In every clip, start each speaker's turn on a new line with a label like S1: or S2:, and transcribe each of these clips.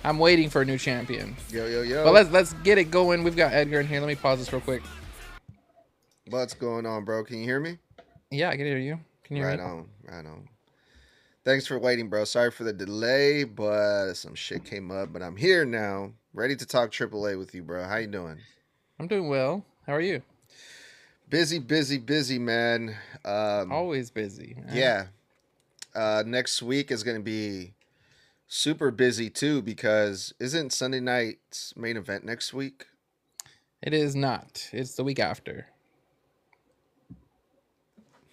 S1: I'm waiting for a new champion.
S2: Yo, yo, yo.
S1: But let's get it going. We've got Edgar in here. Let me pause this real quick.
S2: What's going on, bro? Can you hear me?
S1: Yeah, I can hear you. Can you hear
S2: Right
S1: me?
S2: on, right on. Thanks for waiting, bro. Sorry for the delay, but some shit came up. But I'm here now, ready to talk AAA with you, bro. How you doing?
S1: I'm doing well. How are you?
S2: Busy, busy, busy, man.
S1: Always busy, man.
S2: Yeah. Next week is gonna be super busy too because isn't Sunday night's main event next week?
S1: It is not. It's the week after.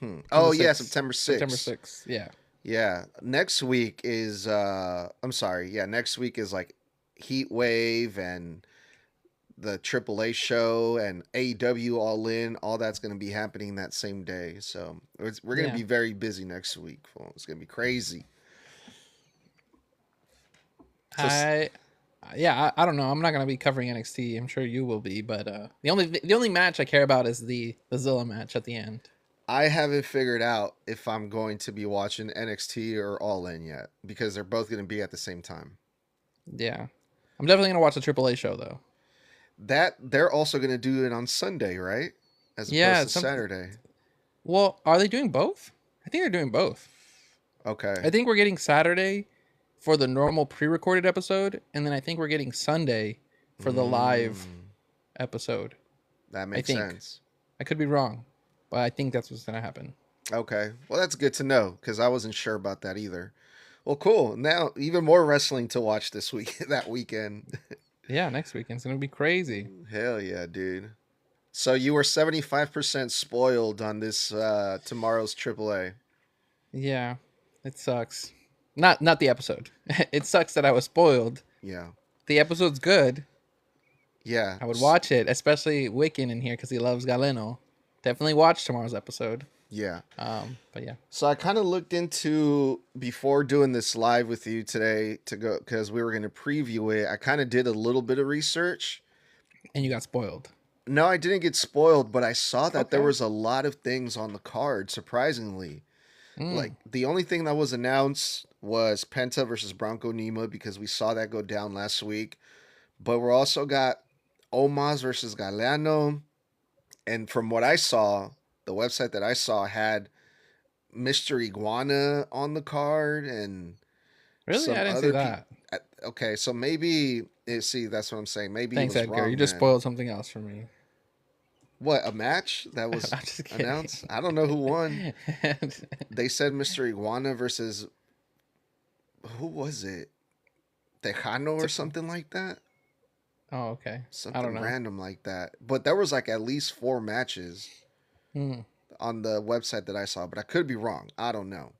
S1: On the
S2: Oh yeah,
S1: 6th.
S2: September
S1: September
S2: 6th.
S1: 6th. Yeah.
S2: Yeah. Next week is I'm sorry. Yeah, next week is like Heat Wave and the AAA show and AEW All In. All that's going to be happening that same day. So we're going to
S1: Yeah.
S2: be very busy next week. It's going to be crazy. So
S1: I I don't know. I'm not gonna be covering NXT. I'm sure you will be, but the only match I care about is the Zilla match at the end.
S2: I haven't figured out if I'm going to be watching NXT or All In yet because they're both going to be at the same time.
S1: Yeah. I'm definitely gonna watch the AAA show though.
S2: That they're also going to do it on Sunday, right? As opposed
S1: Yeah,
S2: to
S1: some
S2: Saturday.
S1: well, are they doing both? I think they're doing both. I
S2: Okay.
S1: think we're getting Saturday for the normal pre-recorded episode, and then I think we're getting Sunday for the live
S2: Mm,
S1: episode.
S2: that
S1: I
S2: makes
S1: think.
S2: sense.
S1: I could be wrong, but I think that's what's gonna happen.
S2: Okay. Well, that's good to know because I wasn't sure about that either. Well, cool. Now, even more wrestling to watch this week, that weekend.
S1: Yeah, next weekend's gonna be crazy.
S2: Hell yeah, dude. So you were 75% spoiled on this tomorrow's AAA.
S1: Yeah, it sucks. Not the episode. It sucks that I was spoiled.
S2: Yeah.
S1: The episode's good.
S2: Yeah.
S1: I would watch it, especially Wiccan in here because he loves Galeno. Definitely watch tomorrow's episode.
S2: Yeah.
S1: But yeah,
S2: So I kind of looked into before doing this live with you today to go because we were going to preview it. I kind of did a little bit of research.
S1: and you got spoiled.
S2: No, I didn't get spoiled, but I saw that there
S1: Okay.
S2: was a lot of things on the card, surprisingly.
S1: Mm.
S2: Like the only thing that was announced was Penta versus Bronco Nima because we saw that go down last week. But we're also got Omos versus Galeno, and from what I saw, the website that I saw had Mr. Iguana on the card and
S1: Really,
S2: some
S1: I didn't see
S2: other people.
S1: that.
S2: Okay, so maybe see that's what I'm saying. Maybe he
S1: Thanks,
S2: was
S1: Edgar. You
S2: wrong
S1: just
S2: then.
S1: spoiled something else for me.
S2: What, a match that was
S1: I'm just kidding.
S2: announced? I don't know who won. They said Mr. Iguana versus who was it? Tejano or something like that.
S1: Oh, okay. I don't
S2: Something
S1: know.
S2: random like that. But there was like at least 4 matches
S1: Hmm.
S2: on the website that I saw, but I could be wrong. I don't know.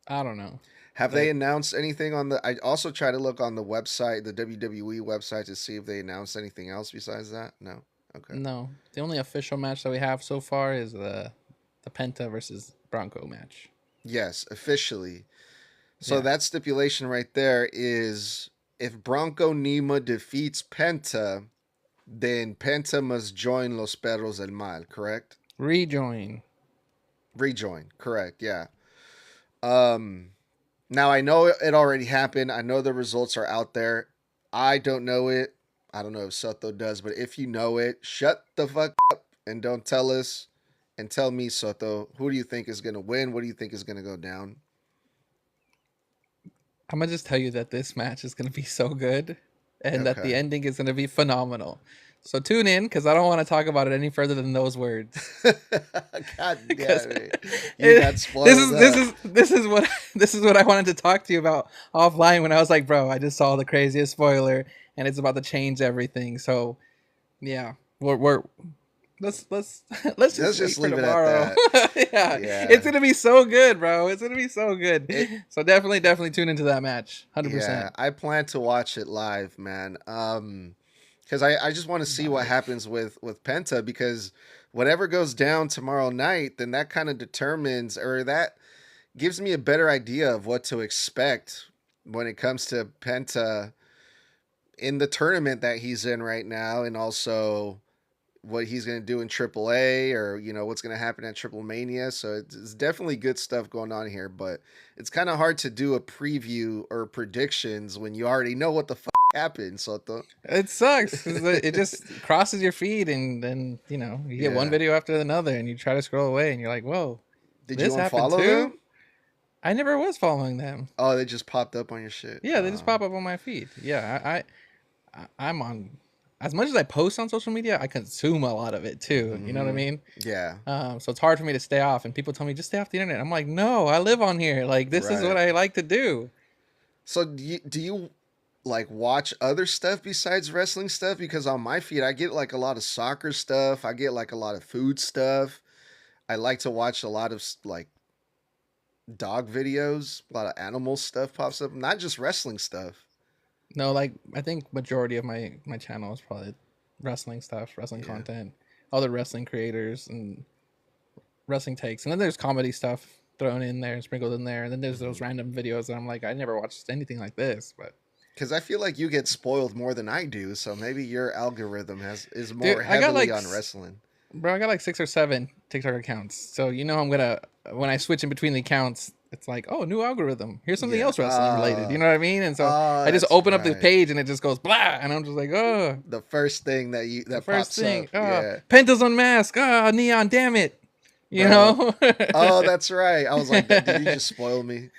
S1: I don't know.
S2: Have they
S1: But
S2: announced anything on the? I also try to look on the website, the WWE website, to see if they announced anything else besides that. No. Okay.
S1: no, the only official match that we have so far is the Penta versus Bronco match.
S2: Yes, officially. So
S1: Yeah.
S2: that stipulation right there is if Bronco Nima defeats Penta, then Penta must join Los Perros del Mal. Correct?
S1: Rejoin.
S2: Rejoin. Correct. Yeah. Um. Now I know it already happened. I know the results are out there. I don't know it. I don't know if Soto does, but if you know it, shut the fuck up and don't tell us and tell me, Soto, who do you think is going to win? What do you think is going to go down?
S1: I'm gonna just tell you that this match is gonna be so good, and that the
S2: Okay.
S1: ending is gonna be phenomenal. So tune in because I don't want to talk about it any further than those words.
S2: God
S1: Because
S2: damn it. You got
S1: this
S2: spoiled
S1: is this
S2: up.
S1: is this is what this is what I wanted to talk to you about offline when I was like, bro, I just saw the craziest spoiler and it's about to change everything. So yeah, we're let's let's
S2: Let's
S1: just wait
S2: just
S1: for
S2: leave it at
S1: tomorrow.
S2: that.
S1: Yeah, it's
S2: Yeah.
S1: gonna be so good, bro. It's gonna be so good.
S2: It
S1: So definitely tune into that match, 100%.
S2: yeah, I plan to watch it live, man. Because I just want to see what
S1: Live.
S2: happens with Penta because whatever goes down tomorrow night, then that kind of determines or that gives me a better idea of what to expect when it comes to Penta in the tournament that he's in right now and also what he's going to do in AAA, or what's going to happen at Triplemanía. So it's definitely good stuff going on here, but it's kind of hard to do a preview or predictions when you already know what the happened. So
S1: It sucks 'cause it just crosses your feed, and then you get one video after another, and you try to scroll away, and you're like, "Whoa,
S2: did
S1: this
S2: you
S1: happened
S2: unfollow
S1: too?"
S2: them?
S1: I never was following them.
S2: Oh, they just popped up on your shit.
S1: Yeah, they just pop up on my feed. Yeah, I'm on. As much as I post on social media, I consume a lot of it too. You know what I mean?
S2: Yeah.
S1: So it's hard for me to stay off. And people tell me just stay off the internet. I'm like, no, I live on here. Like this is what I like to do.
S2: So do you like watch other stuff besides wrestling stuff? Because on my feed, I get like a lot of soccer stuff. I get like a lot of food stuff. I like to watch a lot of like dog videos. A lot of animal stuff pops up, not just wrestling stuff.
S1: No, like I think majority of my channel is probably wrestling stuff, wrestling content, other wrestling creators and wrestling takes, and then there's comedy stuff thrown in there and sprinkled in there, and then there's those random videos that I'm like, I never watched anything like this, but
S2: because I feel like you get spoiled more than I do, so maybe your algorithm is more heavily on wrestling.
S1: Bro, I got like 6 or 7 TikTok accounts, so I'm gonna, when I switch in between the accounts, it's like, oh, new algorithm. Here's something else wrestling related. You know what I mean? And so I just open up the page and it just goes blah, and I'm just like, oh.
S2: The first thing that pops up. Yeah.
S1: Penta's unmasked. Neon, damn it. You know?
S2: Oh, that's right. I was like, did you just spoil me?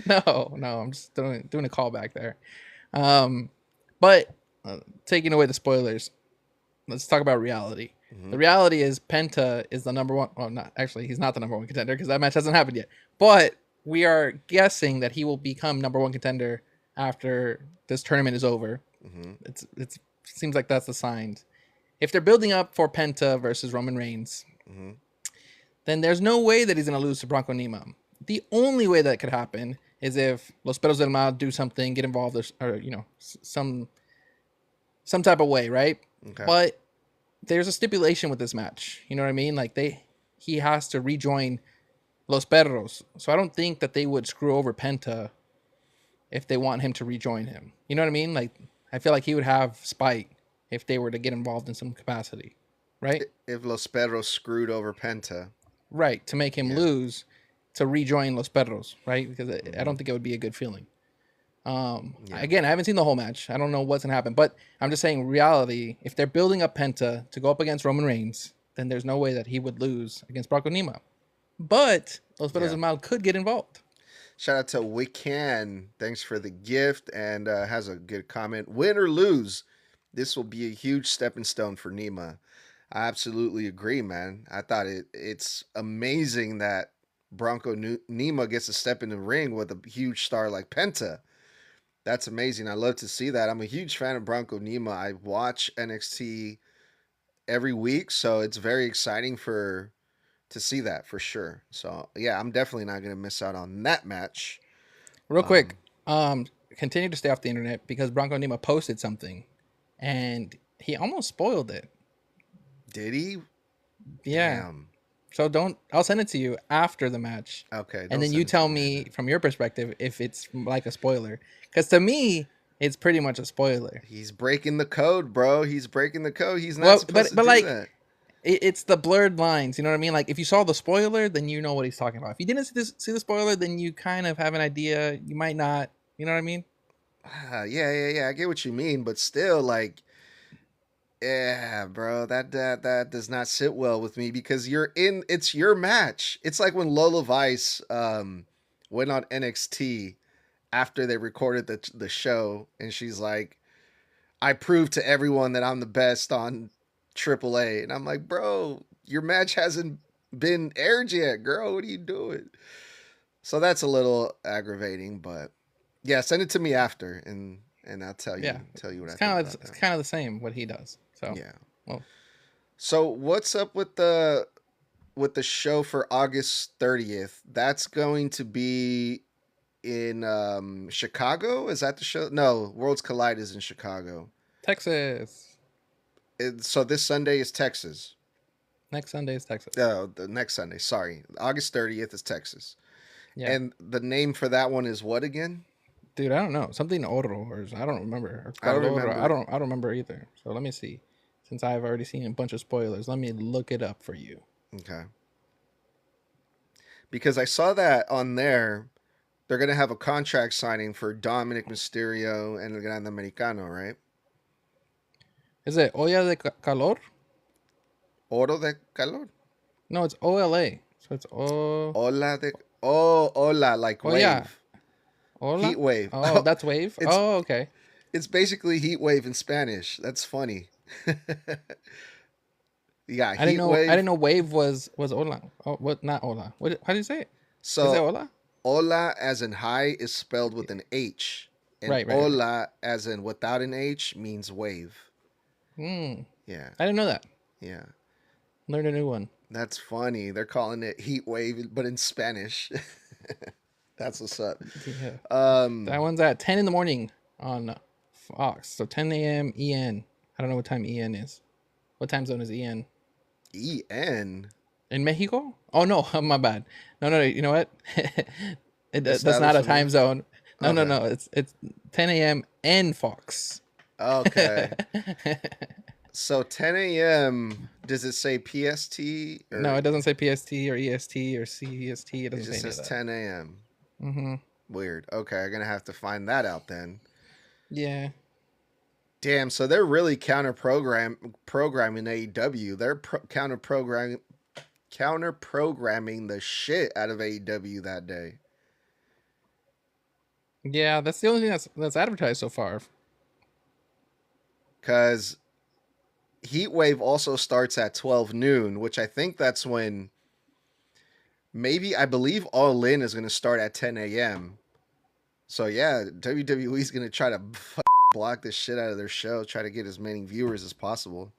S1: No, I'm just doing a callback there. But taking away the spoilers, let's talk about reality. The reality is Penta is the number one. Well, not actually, he's not the number one contender because that match hasn't happened yet. But we are guessing that he will become number one contender after this tournament is over. It seems like that's the sign. If they're building up for Penta versus Roman Reigns, then there's no way that he's going to lose to Bronco Nima. The only way that could happen is if Los Perros del Mal do something, get involved, or some type of way, right?
S2: Okay.
S1: But there's a stipulation with this match. You know what I mean? Like he has to rejoin Los Perros. So I don't think that they would screw over Penta if they want him to rejoin him. You know what I mean? Like I feel like he would have spite if they were to get involved in some capacity, right?
S2: If Los Perros screwed over Penta.
S1: Right, to make him lose to rejoin Los Perros, right? Because I don't think it would be a good feeling. Again, I haven't seen the whole match. I don't know what's going to happen. But I'm just saying, reality, if they're building up Penta to go up against Roman Reigns, then there's no way that he would lose against Bronco Nima. But Los Perros del Mal could get involved.
S2: Shout out to Wican. Thanks for the gift, and has a good comment. Win or lose, this will be a huge stepping stone for Nima. I absolutely agree, man. I thought it's amazing that Bronco Nima gets to step in the ring with a huge star like Penta. That's amazing. I love to see that. I'm a huge fan of Bronco Nima. I watch NXT every week, so it's very exciting to see that for sure. So yeah, I'm definitely not going to miss out on that match.
S1: Real quick, continue to stay off the internet because Bronco Nima posted something, and he almost spoiled it.
S2: Did he?
S1: Yeah. Damn. So I'll send it to you after the match.
S2: Okay.
S1: And then you tell me from your perspective if it's like a spoiler. Because to me, it's pretty much a spoiler.
S2: He's breaking the code, bro. He's breaking the code. He's not supposed to do
S1: like,
S2: that.
S1: It's the blurred lines. You know what I mean? Like, if you saw the spoiler, then you know what he's talking about. If you didn't see the spoiler, then you kind of have an idea. You might not. You know what I mean?
S2: Yeah. I get what you mean. But still, like... Yeah, bro, that does not sit well with me because it's your match. It's like when Lola Vice went on NXT after they recorded the show, and she's like, I proved to everyone that I'm the best on AAA. And I'm like, bro, your match hasn't been aired yet, girl. What are you doing? So that's a little aggravating, but yeah, send it to me after and I'll tell you what I think.
S1: It's kind of the same what he does. So
S2: yeah. Well, so what's up with the show for August 30th? That's going to be in Chicago. Is that the show? No, Worlds Collide is in Chicago,
S1: Texas.
S2: So this Sunday is Texas.
S1: Next Sunday is Texas.
S2: Oh, the next Sunday. Sorry, August 30th is Texas. Yeah. And the name for that one is what again?
S1: Dude, I don't know. Something Oro, or I don't remember. I don't remember either. So let me see. since I've already seen a bunch of spoilers. Let me look it up for you.
S2: Okay. Because I saw that on there, they're gonna have a contract signing for Dominik Mysterio and the Grande Americano, right?
S1: Is it Olla de Calor?
S2: Oro de calor.
S1: No, it's OLA. So it's O.
S2: Ola de. Oh, hola, like
S1: Oh yeah,
S2: wave.
S1: Ola.
S2: Heat wave.
S1: Oh, that's wave.
S2: It's
S1: Oh, okay.
S2: it's basically heat wave in Spanish. That's funny. Yeah,
S1: I didn't
S2: heat
S1: know. I
S2: wave.
S1: didn't know wave was Ola. Oh, what? Not Ola. What? How do you say it? Is it
S2: So
S1: Ola?
S2: hola as in hi is spelled with an H, and
S1: Right. Right. Right.
S2: hola as in without an H means wave.
S1: Hmm.
S2: Yeah,
S1: I didn't know that.
S2: yeah.
S1: Learned a new one.
S2: That's funny. They're calling it heat wave, but in Spanish. That's what's up.
S1: Yeah. That
S2: Um,
S1: one's at 10 in the morning on Fox. So 10 a.m. EN. I don't know what time EN is. What time zone is EN?
S2: En.
S1: In Mexico? Oh no, my bad. No, no, no. You know what? That's not
S2: Estados
S1: a time
S2: Unidos.
S1: zone. No, no,
S2: Okay.
S1: no. It's 10 a.m. and Fox.
S2: Okay. So 10 a.m. Does it say PST
S1: No,
S2: or
S1: it doesn't say PST or EST or CST. It
S2: it
S1: doesn't say
S2: just
S1: any of
S2: says
S1: that.
S2: 10 a.m.?
S1: Mm-hmm.
S2: Weird. Okay, I'm gonna have to find that out then.
S1: Yeah.
S2: Damn. So they're really programming AEW. They're counter programming the shit out of AEW that day.
S1: Yeah, that's the only thing that's advertised so far.
S2: Because Heatwave also starts at 12 noon, which I think that's when maybe I believe All In is going to start at 10 a.m. So yeah, WWE's going to try to block this shit out of their show, try to get as many viewers as possible.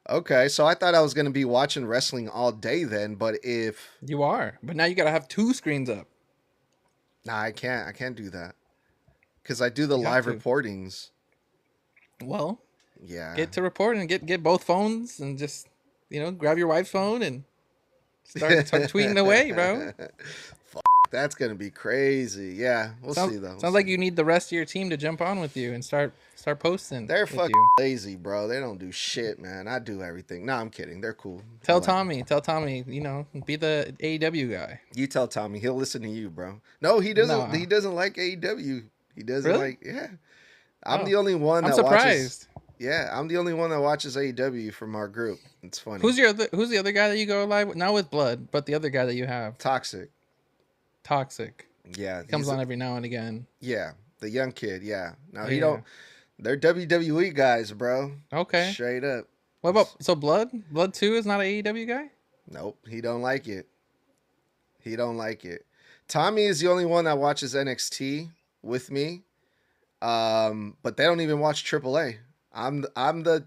S2: Okay, so I thought I was going to be watching wrestling all day then, but if
S1: You are, but now you gotta have two screens up.
S2: nah, I can't. I can't do that because I do the
S1: You have
S2: live
S1: to.
S2: reportings.
S1: Well,
S2: Yeah,
S1: get to report and get both phones and just grab your wife's phone and start tweeting away, bro.
S2: that's gonna be crazy. Yeah, we'll
S1: Sounds
S2: see though. We'll
S1: sounds like
S2: see.
S1: you need the rest of your team to jump on with you and start posting
S2: They're
S1: with
S2: fucking
S1: you.
S2: lazy, bro. They don't do shit, man. I do everything. No, I'm kidding. They're cool. I
S1: Tell
S2: like them.
S1: Tommy, be the AEW guy.
S2: You tell Tommy. He'll listen to you, bro. No, he doesn't.
S1: No,
S2: He doesn't like AEW. He doesn't
S1: really?
S2: like. Yeah, I'm
S1: Oh,
S2: the only one
S1: I'm
S2: that watches.
S1: surprised.
S2: Yeah, I'm the only one that watches AEW from our group. It's funny.
S1: Who's the other guy that you go live with? Not with Blood, but the other guy that you have,
S2: Toxic.
S1: Toxic.
S2: Yeah,
S1: He comes on every now and again.
S2: yeah, the young kid. Yeah. Now he
S1: Yeah.
S2: don't. They're WWE guys, bro.
S1: Okay.
S2: Straight up.
S1: What about Blood? Blood 2 is not an AEW guy?
S2: Nope. He don't like it. He don't like it. Tommy is the only one that watches NXT with me. But they don't even watch AAA. I'm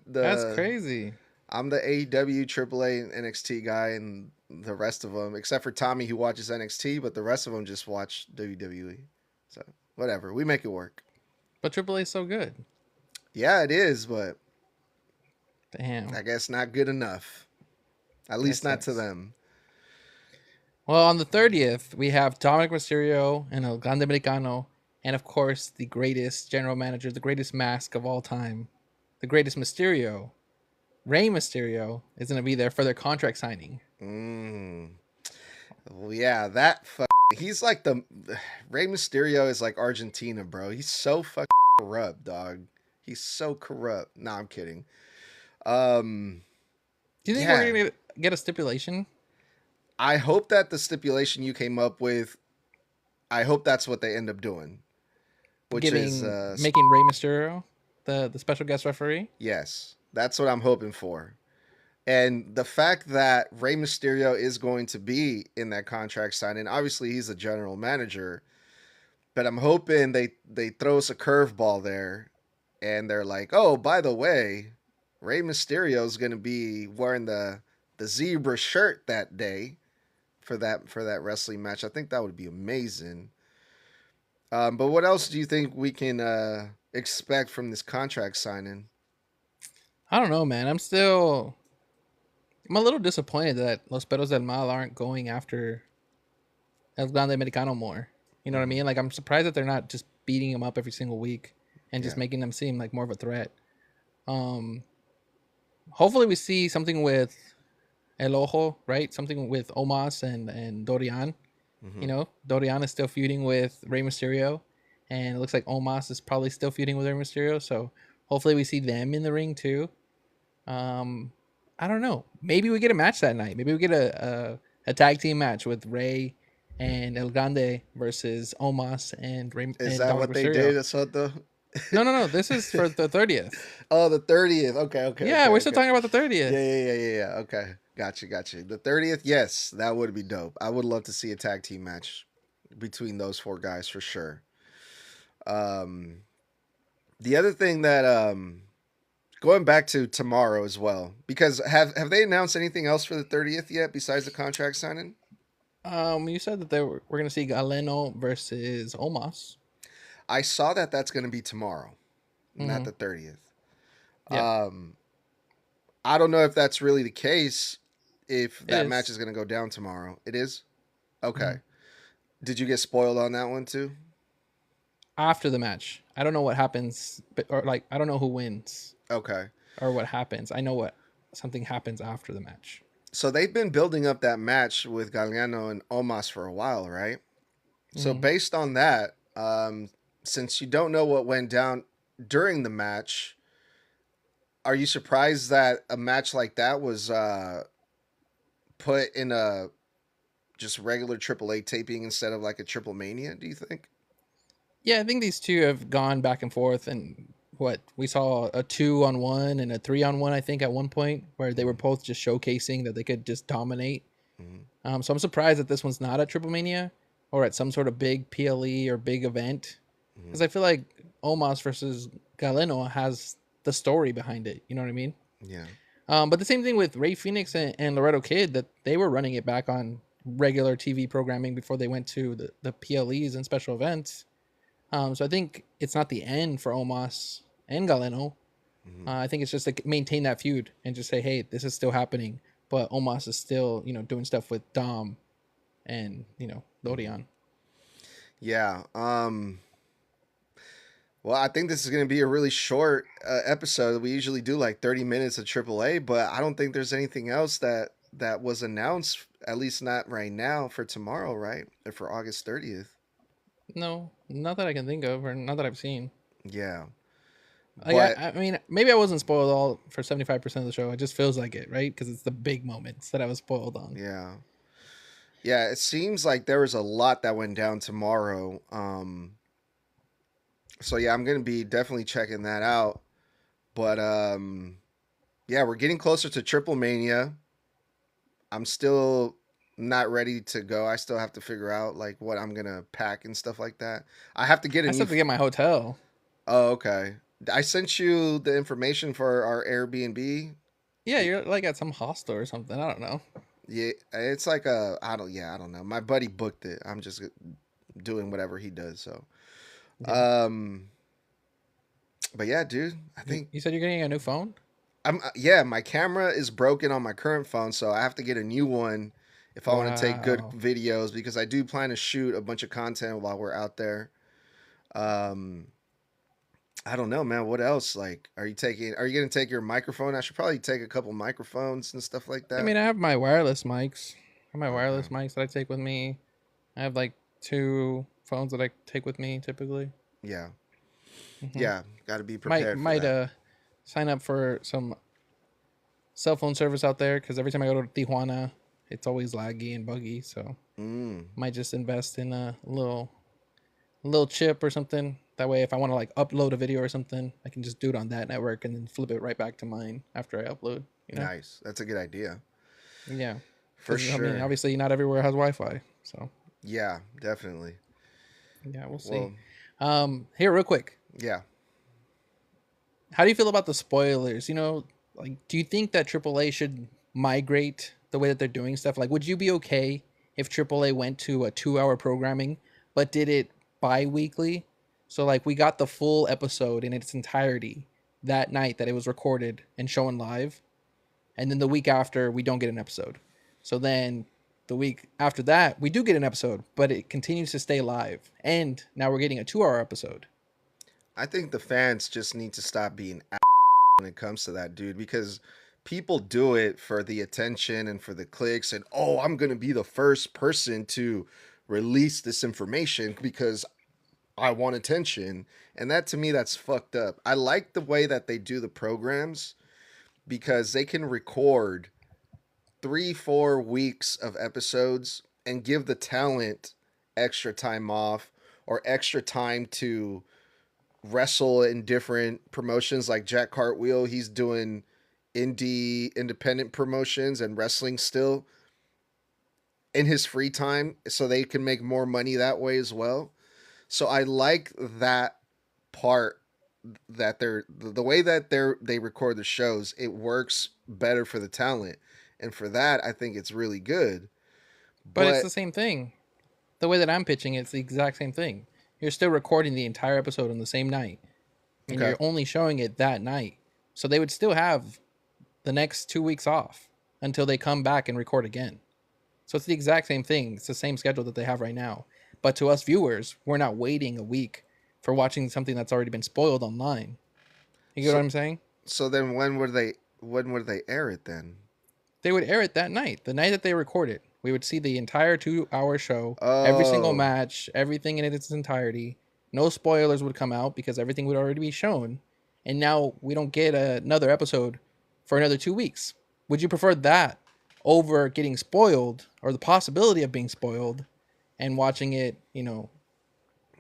S1: That's crazy.
S2: I'm the AEW AAA and NXT guy, and the rest of them, except for Tommy who watches NXT, but the rest of them just watch WWE. So whatever, we make it work.
S1: But AAA is so good.
S2: Yeah, it is, but
S1: Damn.
S2: I guess not good enough. At least not to them.
S1: Well, on the 30th, we have Dominik Mysterio and El Grande Americano, and of course, the greatest general manager, the greatest mask of all time, the greatest Mysterio, Rey Mysterio, is going to be there for their contract signing.
S2: Well, yeah, he's like the Rey Mysterio is like Argentina, bro. He's so fucking corrupt, dog. He's so corrupt. Nah, I'm kidding.
S1: Do you think we're going to get a stipulation?
S2: I hope that the stipulation you came up with, I hope that's what they end up doing. Which is
S1: making Rey Mysterio the special guest referee?
S2: Yes. That's what I'm hoping for. And the fact that Rey Mysterio is going to be in that contract signing, obviously he's a general manager, but I'm hoping they throw us a curveball there and they're like, oh, by the way, Rey Mysterio is going to be wearing the zebra shirt that day for that wrestling match. I think that would be amazing. But what else do you think we can expect from this contract signing?
S1: I don't know, man. I'm a little disappointed that Los Perros del Mal aren't going after El Grande Americano more. You know what I mean? Like, I'm surprised that they're not just beating him up every single week and just making them seem like more of a threat. hopefully we see something with El Ojo, right? Something with Omos and Dorian. You
S2: Hmm.
S1: know, Dorian is still feuding with Rey Mysterio, and it looks like Omos is probably still feuding with Rey Mysterio. So hopefully we see them in the ring too. Um, I don't know. Maybe we get a match that night. Maybe we get a tag team match with Rey and El Grande versus Omos and
S2: Is
S1: and
S2: that
S1: Dominik
S2: what they
S1: Mysterio.
S2: did, Soto?
S1: No, no, no. This is for the 30th.
S2: Oh, the 30th. Okay, okay,
S1: Yeah,
S2: okay,
S1: we're still
S2: okay.
S1: talking about the
S2: Yeah,
S1: 30th.
S2: yeah, yeah, yeah, yeah. Okay, gotcha, gotcha. The 30th, yes, that would be dope. I would love to see a tag team match between those four guys for sure. Um, the other thing that going back to tomorrow as well, because have they announced anything else for the 30th yet besides the contract signing?
S1: You said that we're gonna see Galeno versus Omos.
S2: I saw that that's going to be tomorrow, not
S1: Mm-hmm.
S2: the 30th.
S1: Yeah,
S2: Um, I don't know if that's really the case. If
S1: it
S2: that match
S1: is.
S2: is going to go down tomorrow, it is.
S1: Mm-hmm.
S2: Okay. Did you get spoiled on that one too?
S1: After the match, I don't know what happens, or like I don't know who wins
S2: Okay.
S1: or what happens. I know what something happens after the match.
S2: So they've been building up that match with Galeno and Omos for a while, right? So
S1: Mm-hmm.
S2: based on that, since you don't know what went down during the match, are you surprised that a match like that was put in a just regular AAA taping instead of like a Triple Mania? Do you think?
S1: Yeah, I think these two have gone back and forth, and what we saw a 2-on-1 and a 3-on-1. I think at one point where they were
S2: Mm-hmm.
S1: both just showcasing that they could just dominate.
S2: Mm-hmm.
S1: So I'm surprised that this one's not at Triple Mania or at some sort of big PLE or big event,
S2: Mm-hmm.
S1: because I feel like Omos versus Galeno has the story behind it. You know what I mean?
S2: Yeah.
S1: But the same thing with Rey Fénix and Loretto Kid, that they were running it back on regular TV programming before they went to the PLEs and special events. So I think it's not the end for Omos and Galeno.
S2: Mm-hmm.
S1: I think it's just to maintain that feud and just say, hey, this is still happening, but Omos is still, doing stuff with Dom and
S2: Mm-hmm.
S1: Dorian.
S2: Yeah. Well, I think this is going to be a really short episode. We usually do like 30 minutes of AAA, but I don't think there's anything else that was announced, at least not right now for tomorrow, right? Or for August 30th.
S1: No, not that I can think of, or not that I've seen.
S2: Yeah.
S1: Like
S2: But
S1: I mean, maybe I wasn't spoiled all for 75% of the show. It just feels like it, right? Because it's the big moments that I was spoiled on.
S2: yeah. Yeah, it seems like there was a lot that went down tomorrow. So yeah, I'm going to be definitely checking that out. But yeah, we're getting closer to Triple Mania. I'm still not ready to go. I still have to figure out like what I'm gonna pack and stuff like that. I have to get a
S1: I
S2: new.
S1: still have to get my hotel.
S2: Oh, okay. I sent you the information for our Airbnb.
S1: Yeah, you're like at some hostel or something. I don't know.
S2: Yeah, it's like a I don't. Yeah, I don't know. My buddy booked it. I'm just doing whatever he does. So,
S1: Yeah.
S2: um, but yeah, dude. I think
S1: You said you're getting a new phone?
S2: I'm. Yeah, my camera is broken on my current phone, so I have to get a new one if I want to take good
S1: Wow.
S2: videos because I do plan to shoot a bunch of content while we're out there. Um, I don't know, man. What else? Like, are you taking? Are you gonna take your microphone? I should probably take a couple microphones and stuff like
S1: I
S2: that.
S1: mean, I have my wireless mics. I have my
S2: Okay.
S1: wireless mics that I take with me. I have like two phones that I take with me typically.
S2: Yeah.
S1: Hmm.
S2: Yeah. Got to be
S1: Might
S2: prepared for
S1: might
S2: that.
S1: sign up for some cell phone service out there because every time I go to Tijuana, it's always laggy and buggy. So
S2: Mm.
S1: might just invest in a little chip or something. That way, if I want to like upload a video or something, I can just do it on that network and then flip it right back to mine after I upload. You know?
S2: Nice. That's a good idea.
S1: Yeah.
S2: For
S1: Because I mean,
S2: sure.
S1: obviously, not everywhere has Wi-Fi. So
S2: Yeah. Definitely.
S1: yeah, we'll see.
S2: Well.
S1: Here, real quick,
S2: Yeah.
S1: how do you feel about the spoilers? Like, do you think that AAA should migrate the way that they're doing stuff? Like, would you be okay if AAA went to a 2-hour programming, but did it bi-weekly? So, like, we got the full episode in its entirety that night that it was recorded and shown live, and then the week after we don't get an episode. So then the week after that we do get an episode, but it continues to stay live, and now we're getting a 2-hour episode.
S2: I think the fans just need to stop being when it comes to that, dude, because people do it for the attention and for the clicks, and oh, I'm gonna be the first person to release this information because I want attention. And that, to me, that's fucked up. I like the way that they do the programs because they can record 3-4 weeks of episodes and give the talent extra time off or extra time to wrestle in different promotions. Like Jack Cartwheel, he's doing independent promotions and wrestling still in his free time so they can make more money that way as well. So I like that part, that they're the way that they record the shows, it works better for the talent. And for that, I think it's really good.
S1: But it's
S2: But
S1: the same thing. The way that I'm pitching it's the exact same thing. You're still recording the entire episode on the same night, and
S2: okay.
S1: you're only showing it that night. So they would still have the next 2 weeks off until they come back and record again. So it's the exact same thing. It's the same schedule that they have right now. But to us viewers, we're not waiting a week for watching something that's already been spoiled online. You get what
S2: So
S1: I'm saying?
S2: so then when would they air it then?
S1: They would air it that night, the night that they record it. We would see the entire 2 hour show, every single
S2: Oh,
S1: match, everything in its entirety. No spoilers would come out because everything would already be shown. And now we don't get another episode for another 2 weeks. Would you prefer that over getting spoiled or the possibility of being spoiled and watching it,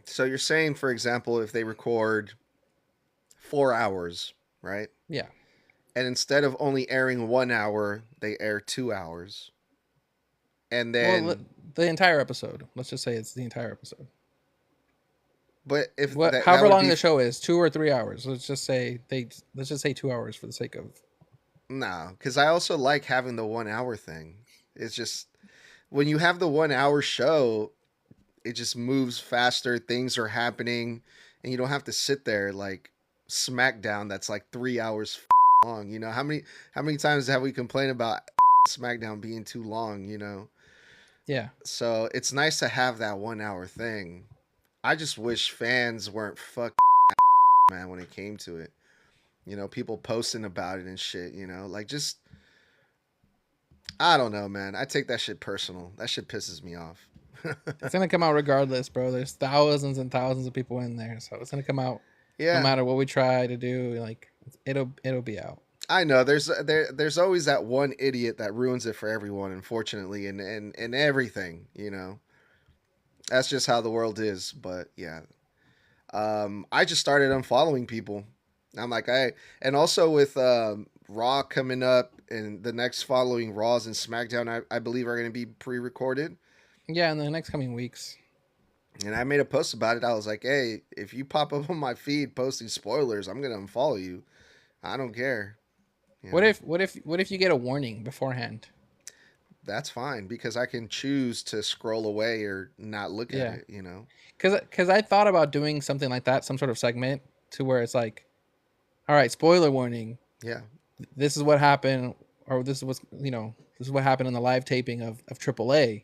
S2: so you're saying, for example, if they record 4 hours, right?
S1: yeah.
S2: And instead of only airing 1 hour, they air 2 hours. And
S1: Well,
S2: then,
S1: the entire episode. Let's just say it's the entire episode.
S2: but if
S1: What,
S2: that
S1: however
S2: would
S1: long
S2: be
S1: the show is, 2 or 3 hours. Let's just say 2 hours for the sake of.
S2: no, because I also like having the 1 hour thing. It's just when you have the 1 hour show, it just moves faster. Things are happening, and you don't have to sit there like SmackDown. That's like 3 hours long. How many times have we complained about SmackDown being too long?
S1: Yeah.
S2: So it's nice to have that 1 hour thing. I just wish fans weren't man when it came to it. People posting about it and shit. Like just I don't know, man. I take that shit personal. That shit pisses me off.
S1: It's gonna come out regardless, bro. There's thousands and thousands of people in there, so it's gonna come out no
S2: Yeah,
S1: matter what we try to do. Like it'll be out
S2: I know. There's always that one idiot that ruins it for everyone. Unfortunately, and everything. That's just how the world is. But yeah, I just started unfollowing people. I'm like, and also with Raw coming up and the next following Raws and SmackDown, I believe are going to be pre-recorded.
S1: yeah, in the next coming weeks.
S2: And I made a post about it. I was like, hey, if you pop up on my feed posting spoilers, I'm going to unfollow you. I don't care. You
S1: What
S2: know,
S1: if you get a warning beforehand?
S2: that's fine because I can choose to scroll away or not look at
S1: Yeah,
S2: it.
S1: because I thought about doing something like that, some sort of segment to where it's like, all right, spoiler warning.
S2: Yeah.
S1: This is what happened, or this is what happened in the live taping of AAA,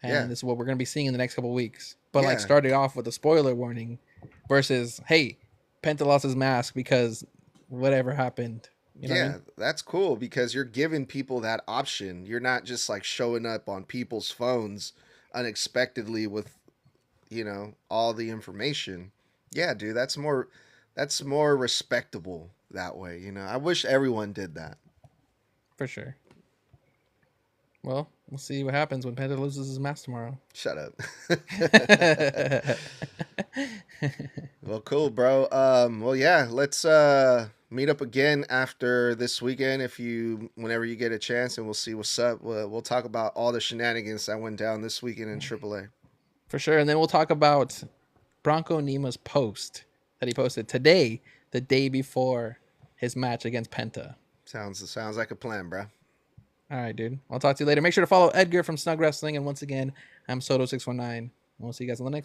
S2: Yeah.
S1: and this is what we're gonna be seeing in the next couple of weeks. But like
S2: Yeah.
S1: started off with a spoiler warning versus, hey, Penta lost his mask because whatever happened. You know what I
S2: Yeah,
S1: mean?
S2: that's cool because you're giving people that option. You're not just like showing up on people's phones unexpectedly with, all the information. Yeah, dude, that's more respectable that way. I wish everyone did that.
S1: For sure. Well, we'll see what happens when Penta loses his mask tomorrow.
S2: Shut up. Well, cool, bro. Well, yeah, let's meet up again after this weekend whenever you get a chance, and we'll see what's up. We'll talk about all the shenanigans that went down this weekend in AAA.
S1: For sure. And then we'll talk about Bronco Nima's post that he posted today, the day before his match against Penta.
S2: Sounds like a plan, bro.
S1: All right, dude. I'll talk to you later. Make sure to follow Edgar from Snug Wrestling. And once again, I'm Soto619. We'll see you guys on the next